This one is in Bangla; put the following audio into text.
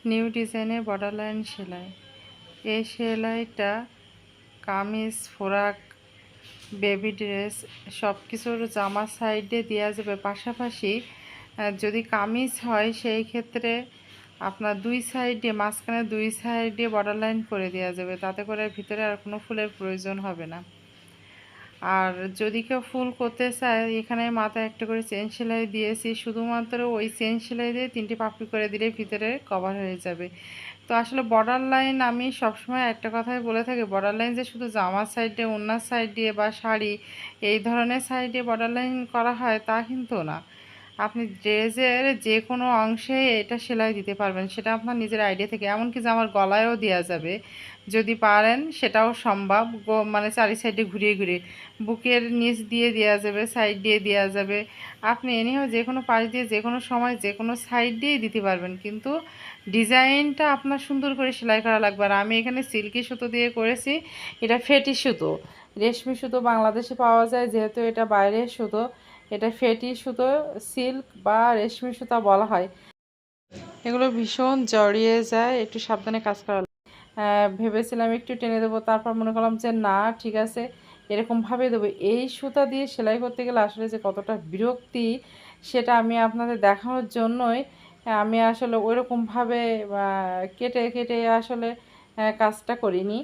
নিউ ডিজাইনের বর্ডার লাইন সেলাই। এই সেলাইটা কামিজ, ফ্রক, বেবি ড্রেস সব কিছুর জামার সাইডে দেওয়া যাবে। পাশাপাশি যদি কামিজ হয় সেই ক্ষেত্রে আপনার দুই সাইডে, মাঝখানে দুই সাইডে বর্ডার লাইন করে দেওয়া যাবে, তাতে করে ভিতরে আর কোনো ফুলের প্রয়োজন হবে না। আর যদি কেউ ফুল করতে চায়, এখানে মাথায় একটা করে চেন সেলাই দিয়েছি, শুধুমাত্র ওই চেন সেলাই দিয়ে 3টি পাপড়ি করে দিলে ভিতরে কভার হয়ে যাবে। তো আসলে বর্ডার লাইন আমি সবসময় একটা কথাই বলে থাকি, বর্ডার লাইন যে শুধু জামার সাইডে, ওড়নার সাইড দিয়ে বা শাড়ি এই ধরনের সাইডে বর্ডার লাইন করা হয় তা কিন্তু না। আপনি ড্রেসের যে কোনো অংশে এটা সেলাই দিতে পারবেন, সেটা আপনার নিজের আইডিয়া থেকে। এমনকি জামার গলায়ও দেওয়া যাবে যদি পারেন, সেটাও সম্ভব। মানে চারি সাইডে ঘুরিয়ে ঘুরিয়ে বুকের নিচ দিয়ে দেওয়া যাবে, সাইড দিয়ে দেওয়া যাবে। আপনি এনেও যে কোনো পাশ দিয়ে যে কোনো সময় যে কোনো সাইড দিয়েই দিতে পারবেন, কিন্তু ডিজাইনটা আপনার সুন্দর করে সেলাই করা লাগবে। আর আমি এখানে সিল্কি সুতো দিয়ে করেছি, এটা ফেটি সুতো। রেশমি সুতো বাংলাদেশে পাওয়া যায়, যেহেতু এটা বাইরের সুতো, এটা ফেটি সুতো, সিল্ক বা রেশমি সুতা বলা হয়। এগুলো ভীষণ জড়িয়ে যায়, একটু সাবধানে কাজ করা। ভেবেছিলাম একটু টেনে দেবো, তারপর মনে করলাম যে না, ঠিক আছে এরকমভাবে দেবো। এই সুতা দিয়ে সেলাই করতে গেলে আসলে যে কতটা বিরক্তি, সেটা আমি আপনাদের দেখানোর জন্যই আমি আসলে ওইরকমভাবে কেটে কেটে আসলে কাজটা করিনি।